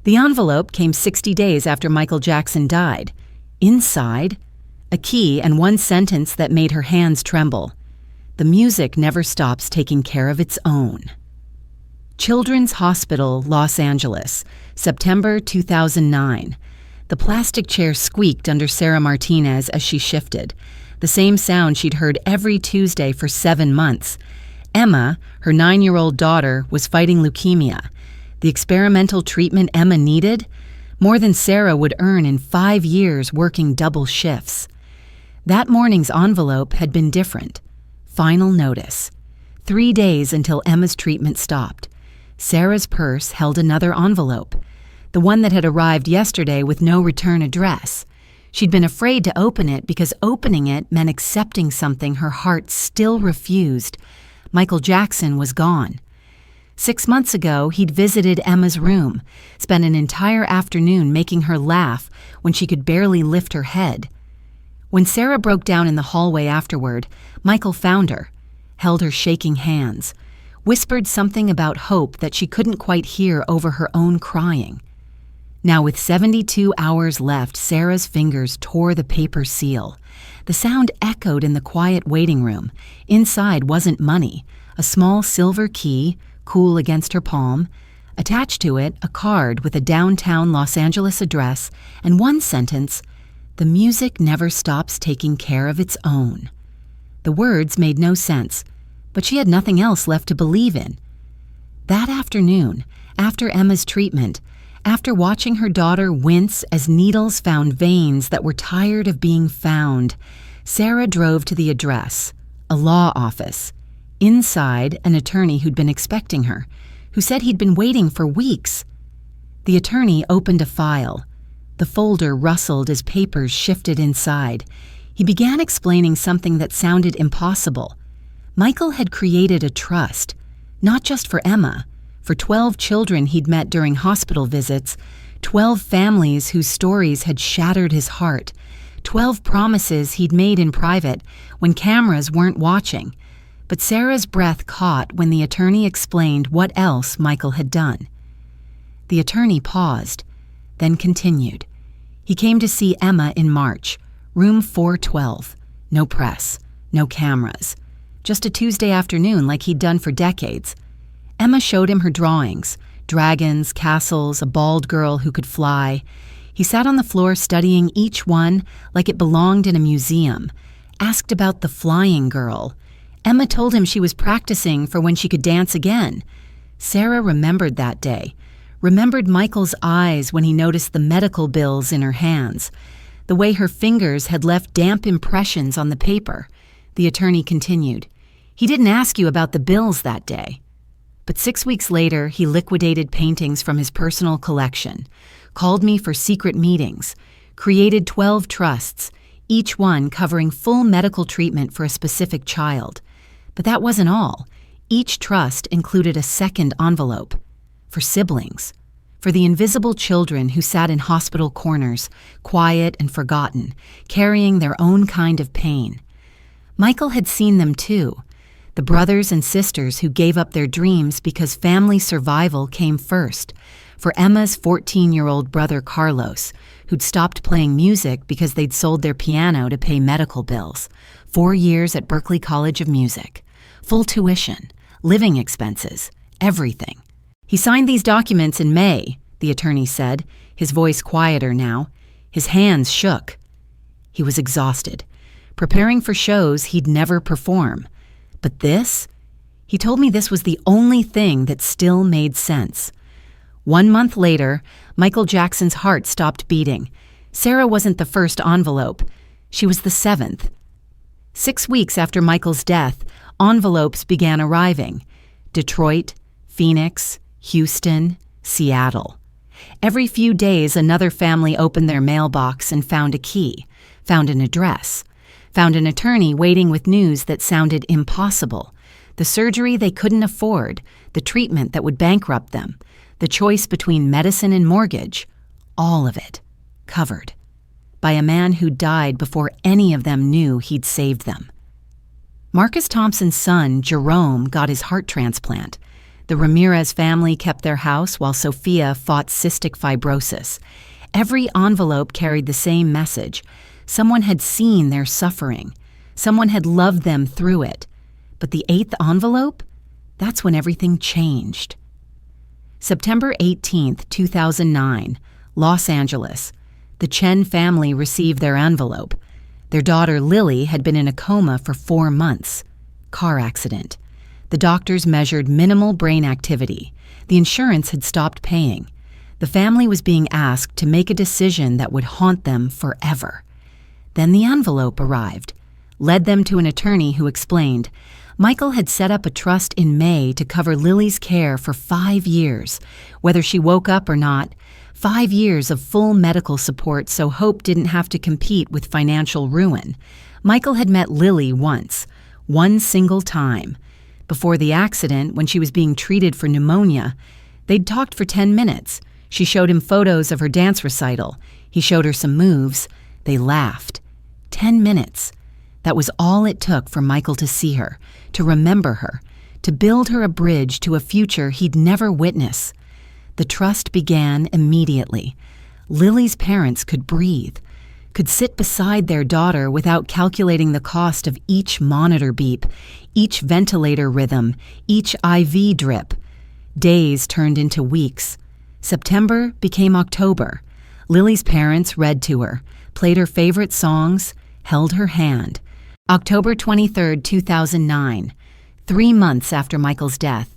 The envelope came 60 days after Michael Jackson died. Inside, a key and one sentence that made her hands tremble. The music never stops taking care of its own. Children's Hospital, Los Angeles, September 2009. The plastic chair squeaked under Sarah Martinez as she shifted, the same sound she'd heard every Tuesday for 7 months. Emma, her 9-year-old daughter, was fighting leukemia. The experimental treatment Emma needed? More than Sarah would earn in 5 years working double shifts. That morning's envelope had been different. Final notice. 3 days until Emma's treatment stopped. Sarah's purse held another envelope, the one that had arrived yesterday with no return address. She'd been afraid to open it because opening it meant accepting something her heart still refused. Michael Jackson was gone. 6 months ago, he'd visited Emma's room, spent an entire afternoon making her laugh when she could barely lift her head. When Sarah broke down in the hallway afterward, Michael found her, held her shaking hands, whispered something about hope that she couldn't quite hear over her own crying. Now, with 72 hours left, Sarah's fingers tore the paper seal. The sound echoed in the quiet waiting room. Inside wasn't money, a small silver key, cool against her palm. Attached to it, a card with a downtown Los Angeles address and one sentence, "The music never stops taking care of its own." The words made no sense, but she had nothing else left to believe in. That afternoon, after Emma's treatment, after watching her daughter wince as needles found veins that were tired of being found, Sarah drove to the address, a law office. Inside, an attorney who'd been expecting her, who said he'd been waiting for weeks. The attorney opened a file. The folder rustled as papers shifted inside. He began explaining something that sounded impossible. Michael had created a trust, not just for Emma, for 12 children he'd met during hospital visits, 12 families whose stories had shattered his heart, 12 promises he'd made in private when cameras weren't watching. But Sarah's breath caught when the attorney explained what else Michael had done. The attorney paused, then continued. He came to see Emma in March, room 412. No press, no cameras. Just a Tuesday afternoon like he'd done for decades. Emma showed him her drawings, dragons, castles, a bald girl who could fly. He sat on the floor studying each one like it belonged in a museum, asked about the flying girl. Emma told him she was practicing for when she could dance again. Sarah remembered that day, remembered Michael's eyes when he noticed the medical bills in her hands, the way her fingers had left damp impressions on the paper. The attorney continued. He didn't ask you about the bills that day. But 6 weeks later, he liquidated paintings from his personal collection, called me for secret meetings, created 12 trusts, each one covering full medical treatment for a specific child. But that wasn't all. Each trust included a second envelope for siblings, for the invisible children who sat in hospital corners, quiet and forgotten, carrying their own kind of pain. Michael had seen them too, the brothers and sisters who gave up their dreams because family survival came first, for Emma's 14-year-old brother Carlos, who'd stopped playing music because they'd sold their piano to pay medical bills, 4 years at Berklee College of Music, full tuition, living expenses, everything. He signed these documents in May, the attorney said, his voice quieter now. His hands shook. He was exhausted, preparing for shows he'd never perform. But this? He told me this was the only thing that still made sense. 1 month later, Michael Jackson's heart stopped beating. Sarah wasn't the first envelope. She was the 7th. 6 weeks after Michael's death, envelopes began arriving. Detroit, Phoenix, Houston, Seattle. Every few days, another family opened their mailbox and found a key, found an address, found an attorney waiting with news that sounded impossible, the surgery they couldn't afford, the treatment that would bankrupt them, the choice between medicine and mortgage, all of it, covered, by a man who died before any of them knew he'd saved them. Marcus Thompson's son, Jerome, got his heart transplant. The Ramirez family kept their house while Sophia fought cystic fibrosis. Every envelope carried the same message. Someone had seen their suffering. Someone had loved them through it. But the 8th envelope? That's when everything changed. September 18th, 2009, Los Angeles. The Chen family received their envelope. Their daughter Lily had been in a coma for 4 months. Car accident. The doctors measured minimal brain activity. The insurance had stopped paying. The family was being asked to make a decision that would haunt them forever. Then the envelope arrived, led them to an attorney who explained, Michael had set up a trust in May to cover Lily's care for 5 years, whether she woke up or not. 5 years of full medical support so Hope didn't have to compete with financial ruin. Michael had met Lily once, one single time. Before the accident, when she was being treated for pneumonia, they'd talked for 10 minutes. She showed him photos of her dance recital. He showed her some moves. They laughed. 10 minutes. That was all it took for Michael to see her, to remember her, to build her a bridge to a future he'd never witness. The trust began immediately. Lily's parents could breathe, could sit beside their daughter without calculating the cost of each monitor beep, each ventilator rhythm, each IV drip. Days turned into weeks. September became October. Lily's parents read to her, played her favorite songs, held her hand. October 23, 2009, 3 months after Michael's death,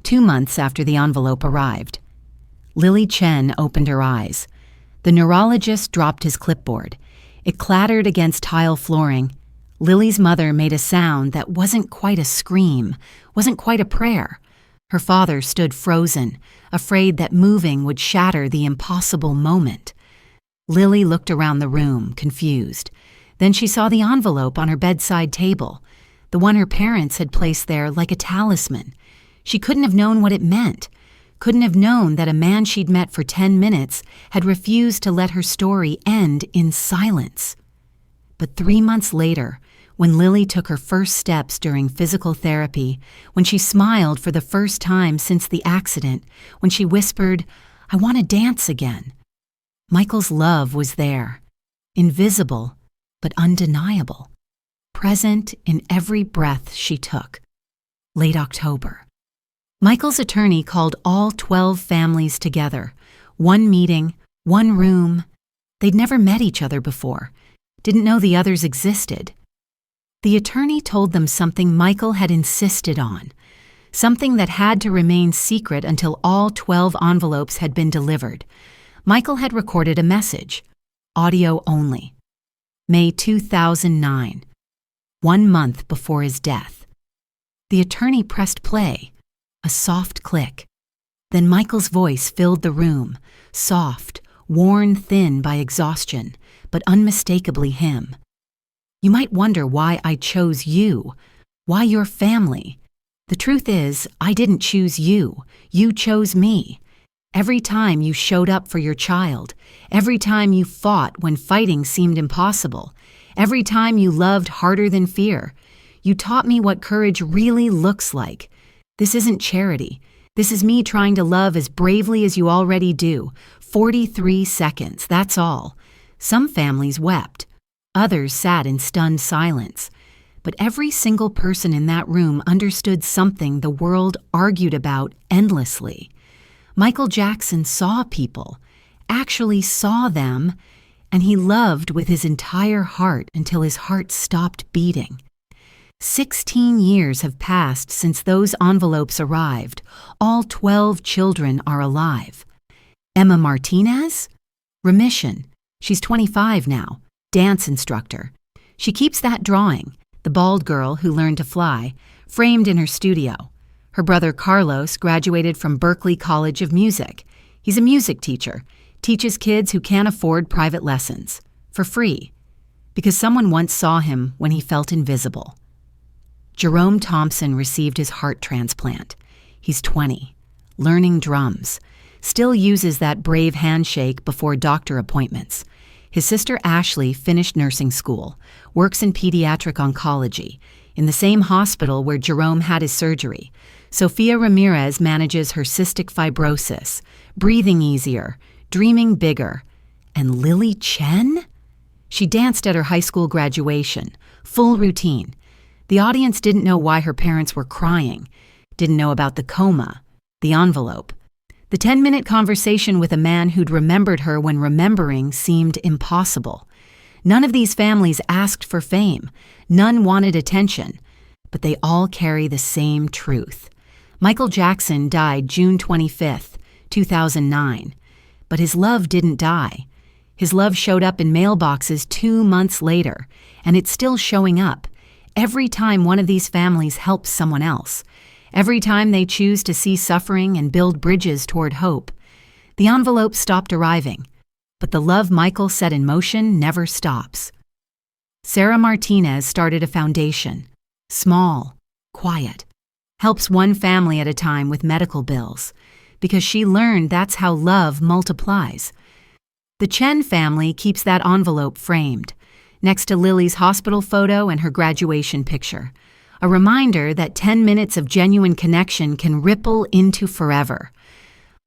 2 months after the envelope arrived. Lily Chen opened her eyes. The neurologist dropped his clipboard. It clattered against tile flooring. Lily's mother made a sound that wasn't quite a scream, wasn't quite a prayer. Her father stood frozen, afraid that moving would shatter the impossible moment. Lily looked around the room, confused. Then she saw the envelope on her bedside table, the one her parents had placed there like a talisman. She couldn't have known what it meant, couldn't have known that a man she'd met for 10 minutes had refused to let her story end in silence. But 3 months later, when Lily took her first steps during physical therapy, when she smiled for the first time since the accident, when she whispered, "I want to dance again," Michael's love was there, invisible but undeniable, present in every breath she took. Late October. Michael's attorney called all 12 families together. One meeting, one room. They'd never met each other before, didn't know the others existed. The attorney told them something Michael had insisted on, something that had to remain secret until all 12 envelopes had been delivered. Michael had recorded a message, audio only. May 2009, 1 month before his death. The attorney pressed play, a soft click. Then Michael's voice filled the room, soft, worn thin by exhaustion, but unmistakably him. You might wonder why I chose you, why your family. The truth is, I didn't choose you. You chose me. Every time you showed up for your child, every time you fought when fighting seemed impossible, every time you loved harder than fear, you taught me what courage really looks like. This isn't charity. This is me trying to love as bravely as you already do. 43 seconds, that's all. Some families wept. Others sat in stunned silence. But every single person in that room understood something the world argued about endlessly. Michael Jackson saw people, actually saw them, and he loved with his entire heart until his heart stopped beating. 16 years have passed since those envelopes arrived. All 12 children are alive. Emma Martinez? Remission. She's 25 now, dance instructor. She keeps that drawing, the bald girl who learned to fly, framed in her studio. Her brother Carlos graduated from Berklee College of Music. He's a music teacher, teaches kids who can't afford private lessons, for free, because someone once saw him when he felt invisible. Jerome Thompson received his heart transplant. He's 20, learning drums, still uses that brave handshake before doctor appointments. His sister Ashley finished nursing school, works in pediatric oncology, in the same hospital where Jerome had his surgery. Sophia Ramirez manages her cystic fibrosis, breathing easier, dreaming bigger. And Lily Chen? She danced at her high school graduation, full routine. The audience didn't know why her parents were crying, didn't know about the coma, the envelope. The 10-minute conversation with a man who'd remembered her when remembering seemed impossible. None of these families asked for fame. None wanted attention. But they all carry the same truth. Michael Jackson died June 25th, 2009. But his love didn't die. His love showed up in mailboxes 2 months later, and it's still showing up every time one of these families helps someone else, every time they choose to see suffering and build bridges toward hope. The envelope stopped arriving, but the love Michael set in motion never stops. Sarah Martinez started a foundation, small, quiet, helps one family at a time with medical bills, because she learned that's how love multiplies. The Chen family keeps that envelope framed, next to Lily's hospital photo and her graduation picture, a reminder that 10 minutes of genuine connection can ripple into forever.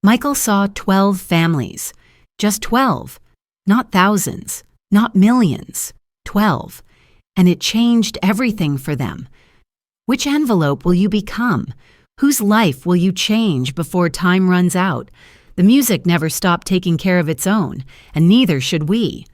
Michael saw 12 families, just 12, not thousands, not millions, 12, and it changed everything for them. Which envelope will you become? Whose life will you change before time runs out? The music never stopped taking care of its own, and neither should we.